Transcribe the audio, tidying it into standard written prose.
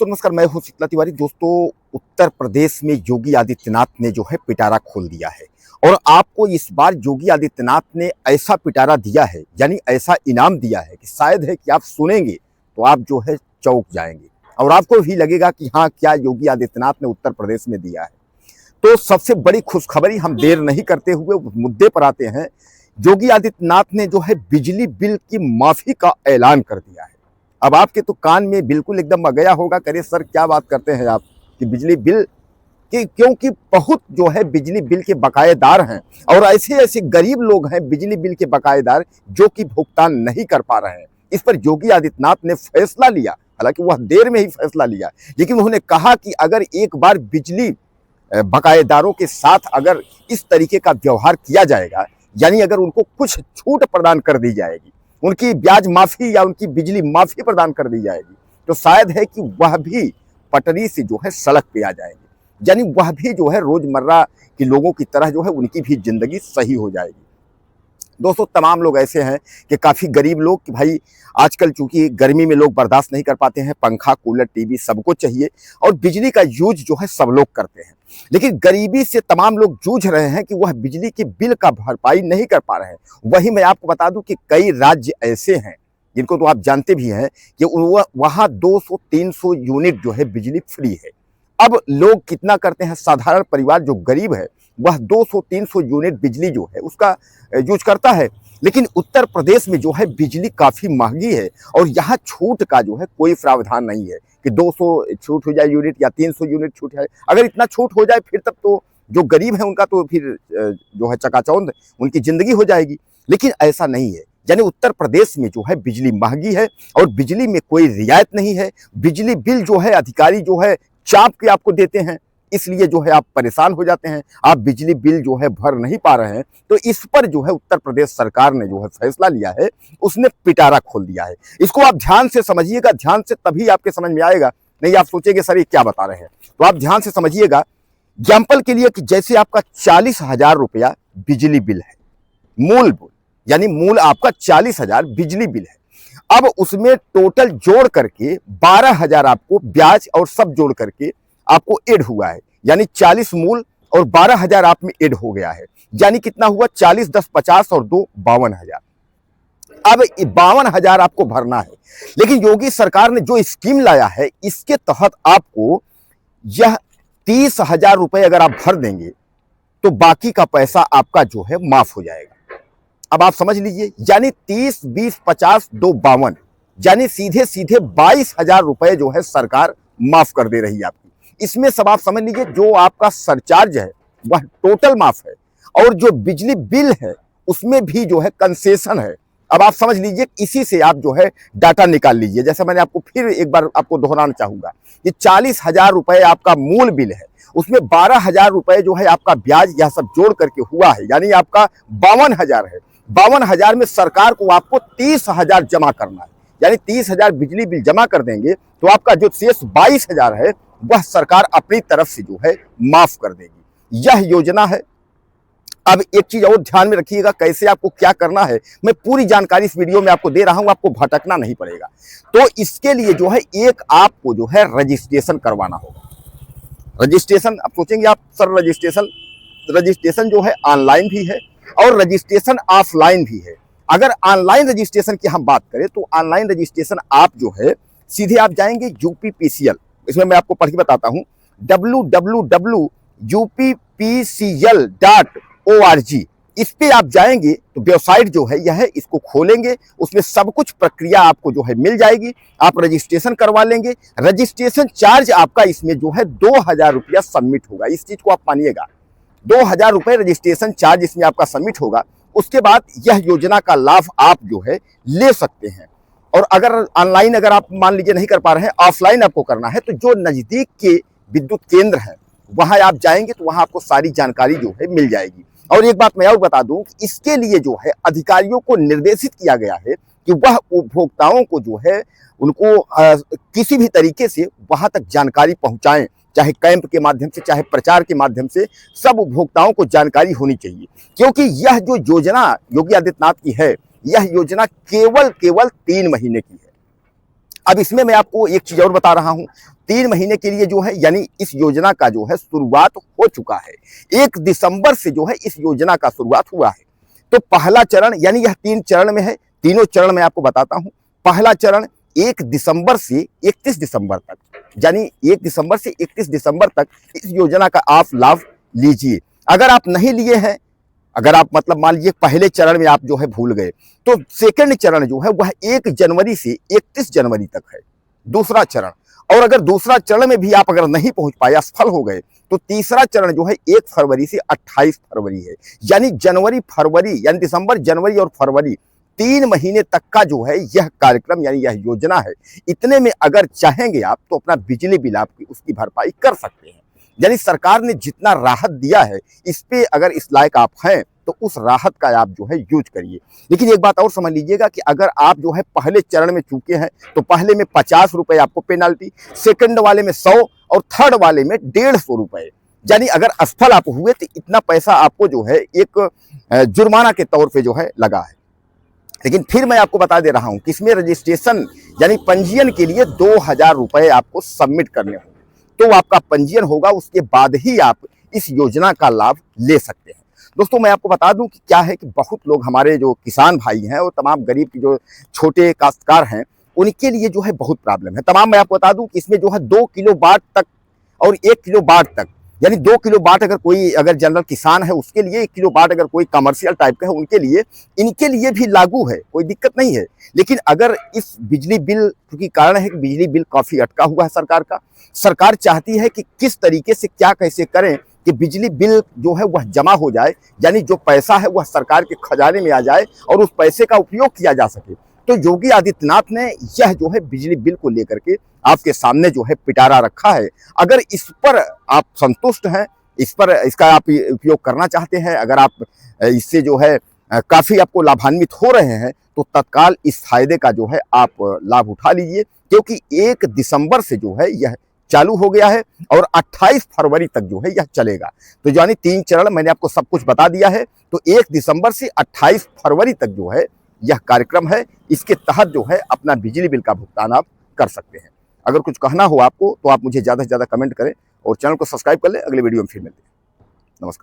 दोस्तों नमस्कार, मैं हूं शीतला तिवारी। दोस्तों, उत्तर प्रदेश में योगी आदित्यनाथ ने जो है पिटारा खोल दिया है और आपको इस बार योगी आदित्यनाथ ने ऐसा पिटारा दिया है, यानी ऐसा इनाम दिया है कि शायद है कि आप सुनेंगे तो आप जो है चौंक जाएंगे और आपको भी लगेगा कि हाँ, क्या योगी आदित्यनाथ ने उत्तर प्रदेश में दिया है। तो सबसे बड़ी खुशखबरी, हम देर नहीं करते हुए मुद्दे पर आते हैं। योगी आदित्यनाथ ने जो है बिजली बिल की माफी का ऐलान कर दिया है। अब आपके तो कान में बिल्कुल एकदम आ गया होगा, करे सर क्या बात करते हैं आप कि बिजली बिल की, क्योंकि बहुत जो है बिजली बिल के बकायेदार हैं और ऐसे ऐसे गरीब लोग हैं बिजली बिल के बकायेदार जो कि भुगतान नहीं कर पा रहे हैं। इस पर योगी आदित्यनाथ ने फैसला लिया, हालांकि वह देर में ही फैसला लिया, लेकिन उन्होंने कहा कि अगर एक बार बिजली बकायेदारों के साथ अगर इस तरीके का व्यवहार किया जाएगा, यानी अगर उनको कुछ छूट प्रदान कर दी जाएगी, उनकी ब्याज माफी या उनकी बिजली माफी प्रदान कर दी जाएगी, तो शायद है कि वह भी पटरी से जो है सड़क पे आ जाएंगे, यानी वह भी जो है रोजमर्रा के लोगों की तरह जो है उनकी भी जिंदगी सही हो जाएगी। दोस्तों, तमाम लोग ऐसे हैं कि काफ़ी गरीब लोग कि भाई आजकल चूंकि गर्मी में लोग बर्दाश्त नहीं कर पाते हैं, पंखा कूलर टीवी सबको चाहिए और बिजली का यूज जो है सब लोग करते हैं, लेकिन गरीबी से तमाम लोग जूझ रहे हैं कि वह बिजली के बिल का भरपाई नहीं कर पा रहे हैं। वही मैं आपको बता दूं कि कई राज्य ऐसे हैं जिनको तो आप जानते भी हैं कि वहाँ 200-300 यूनिट जो है बिजली फ्री है। अब लोग कितना करते हैं, साधारण परिवार जो गरीब है वह 200-300 यूनिट बिजली जो है उसका यूज करता है, लेकिन उत्तर प्रदेश में जो है बिजली काफ़ी महंगी है और यहाँ छूट का जो है कोई प्रावधान नहीं है कि 200 छूट हो जाए यूनिट या 300 यूनिट छूट है। अगर इतना छूट हो जाए फिर तब तो जो गरीब है उनका तो फिर जो है चकाचौंध उनकी ज़िंदगी हो जाएगी, लेकिन ऐसा नहीं है। यानी उत्तर प्रदेश में जो है बिजली महंगी है और बिजली में कोई रियायत नहीं है। बिजली बिल जो है अधिकारी जो है चाप के आपको देते हैं, इसलिए जो है आप परेशान हो जाते हैं, आप बिजली बिल जो है भर नहीं पा रहे हैं। तो इस पर जो है उत्तर प्रदेश सरकार ने जो है फैसला लिया है, उसने पिटारा खोल दिया है। इसको आप ध्यान से समझिएगा, ध्यान से तभी आपके समझ में आएगा, नहीं आप सोचेंगे सर ये क्या बता रहे हैं। तो आप ध्यान से समझिएगा। एग्जाम्पल के लिए कि जैसे आपका 40,000 रुपया बिजली बिल है, मूल यानी मूल आपका 40,000 बिजली बिल है। अब उसमें टोटल जोड़ करके 12,000 आपको ब्याज और सब जोड़ करके आपको ऐड हुआ है, यानी 40 मूल और 12,000 आप में ऐड हो गया है, यानी कितना हुआ 40 10 50 और 2 52,000। अब 52,000 आपको भरना है, लेकिन योगी सरकार ने जो स्कीम लाया है इसके तहत आपको यह 30,000 रुपए अगर आप भर देंगे तो बाकी का पैसा आपका जो है माफ हो जाएगा। अब आप समझ लीजिए, यानी 30 20 50 2 52, यानी सीधे सीधे 22,000 रुपए जो है सरकार माफ कर दे रही है आपकी। इसमें सब आप समझ लीजिए, जो आपका सरचार्ज है वह टोटल माफ है और जो बिजली बिल है उसमें भी जो है कंसेशन है। अब आप समझ लीजिए, इसी से आप जो है डाटा निकाल लीजिए। जैसे मैंने आपको फिर एक बार आपको दोहराना चाहूंगा, ये 40,000 रुपए आपका मूल बिल है, उसमें 12,000 रुपए जो है आपका ब्याज यह सब जोड़ करके हुआ है, यानी आपका 52,000 है। 52,000 में सरकार को आपको 30,000 जमा करना है, यानी 30,000 बिजली बिल जमा कर देंगे तो आपका जो शेष 22,000 है वह सरकार अपनी तरफ से जो है माफ कर देगी। यह योजना है। अब एक चीज और ध्यान में रखिएगा, कैसे आपको क्या करना है मैं पूरी जानकारी इस वीडियो में आपको दे रहा हूं, आपको भटकना नहीं पड़ेगा। तो इसके लिए जो है एक आपको जो है रजिस्ट्रेशन करवाना होगा। रजिस्ट्रेशन आप सोचेंगे आप सर रजिस्ट्रेशन जो है ऑनलाइन भी है और रजिस्ट्रेशन ऑफलाइन भी है। अगर ऑनलाइन रजिस्ट्रेशन की हम बात करें तो ऑनलाइन रजिस्ट्रेशन आप जो है सीधे आप जाएंगे UPPCL, इसमें मैं आपको पढ़ के बताता हूं, www.uppcl.org। इस पे आप जाएंगे तो वेबसाइट जो है यह है, इसको खोलेंगे, उसमें सब कुछ प्रक्रिया आपको जो है मिल जाएगी। आप रजिस्ट्रेशन करवा लेंगे। रजिस्ट्रेशन चार्ज आपका इसमें जो है 2,000 रुपया सबमिट होगा। इस चीज को आप मानिएगा, 2,000 रुपये रजिस्ट्रेशन चार्ज इसमें आपका सबमिट होगा। उसके बाद यह योजना का लाभ आप जो है ले सकते हैं। और अगर ऑनलाइन अगर आप मान लीजिए नहीं कर पा रहे हैं, ऑफलाइन आपको करना है, तो जो नज़दीक के विद्युत केंद्र हैं वहां आप जाएंगे तो वहां आपको सारी जानकारी जो है मिल जाएगी। और एक बात मैं और बता दूं कि इसके लिए जो है अधिकारियों को निर्देशित किया गया है कि वह उपभोक्ताओं को जो है उनको किसी भी तरीके से वहां तक जानकारी पहुंचाएं, चाहे कैंप के माध्यम से चाहे प्रचार के माध्यम से, सब उपभोक्ताओं को जानकारी होनी चाहिए। क्योंकि यह जो योजना योगी आदित्यनाथ की है, यह योजना केवल 3 महीने की है। अब इसमें मैं आपको एक चीज और बता रहा हूं, 3 महीने के लिए जो है यानी इस योजना का जो है शुरुआत हो चुका है। 1 दिसंबर से जो है इस योजना का शुरुआत हुआ है। तो पहला चरण यानी यह 3 चरण में है, तीनों चरण मैं आपको बताता हूं। पहला चरण 1 दिसंबर से 31 दिसंबर तक, यानी 1 दिसंबर से 31 दिसंबर तक इस योजना का आप लाभ लीजिए। अगर आप नहीं लिए हैं, अगर आप मतलब मान लीजिए पहले चरण में आप जो है भूल गए, तो सेकंड चरण जो है वह 1 जनवरी से 31 जनवरी तक है, दूसरा चरण। और अगर दूसरा चरण में भी आप अगर नहीं पहुंच पाए, असफल हो गए, तो तीसरा चरण जो है 1 फरवरी से 28 फरवरी है। यानी जनवरी फरवरी यानी दिसंबर जनवरी और फरवरी 3 महीने तक का जो है यह कार्यक्रम यानी यह योजना है। इतने में अगर चाहेंगे आप तो अपना बिजली बिल आपकी उसकी भरपाई कर सकते हैं। यानी सरकार ने जितना राहत दिया है, इस पे अगर इस लायक आप हैं तो उस राहत का आप जो है यूज करिए। लेकिन एक बात और समझ लीजिएगा कि अगर आप जो है पहले चरण में चूके हैं तो पहले में 50 रुपए आपको पेनाल्टी, सेकंड वाले में 100 और थर्ड वाले में 150 रुपए। यानी अगर असफल आप हुए तो इतना पैसा आपको जो है एक जुर्माना के तौर पे जो है लगा है। लेकिन फिर मैं आपको बता दे रहा हूं कि इसमें रजिस्ट्रेशन यानी पंजीयन के लिए 2000 रुपए आपको सबमिट करने होंगे। तो आपका पंजीयन होगा, उसके बाद ही आप इस योजना का लाभ ले सकते हैं। दोस्तों मैं आपको बता दूं कि क्या है कि बहुत लोग हमारे जो किसान भाई हैं और तमाम गरीब की जो छोटे काश्तकार हैं, उनके लिए जो है बहुत प्रॉब्लम है। तमाम मैं आपको बता दूं कि इसमें जो है 2 किलो वाट तक और 1 किलो वाट तक, यानी 2 किलो वाट अगर कोई अगर जनरल किसान है उसके लिए, 1 किलो वाट अगर कोई कमर्शियल टाइप का है उनके लिए, इनके लिए भी लागू है, कोई दिक्कत नहीं है। लेकिन अगर इस बिजली बिल, क्योंकि कारण है कि बिजली बिल काफी अटका हुआ है सरकार का, सरकार चाहती है कि किस तरीके से क्या कैसे करें कि बिजली बिल जो है वह जमा हो जाए, यानी जो पैसा है वह सरकार के खजाने में आ जाए और उस पैसे का उपयोग किया जा सके। तो योगी आदित्यनाथ ने यह जो है बिजली बिल को लेकर के आपके सामने जो है पिटारा रखा है। अगर इस पर आप संतुष्ट हैं, इसका आप उपयोग करना चाहते हैं, अगर आप इससे जो है काफी आपको लाभान्वित हो रहे हैं, तो तत्काल इस फायदे का जो है आप लाभ उठा लीजिए। क्योंकि 1 दिसंबर से जो है यह चालू हो गया है और 28 फरवरी तक जो है यह चलेगा। तो यानी 3 चरण मैंने आपको सब कुछ बता दिया है। तो 1 दिसंबर से 28 फरवरी तक जो है यह कार्यक्रम है। इसके तहत जो है अपना बिजली बिल का भुगतान आप कर सकते हैं। अगर कुछ कहना हो आपको तो आप मुझे ज़्यादा से ज़्यादा कमेंट करें और चैनल को सब्सक्राइब कर लें। अगले वीडियो में फिर मिलते हैं। नमस्कार।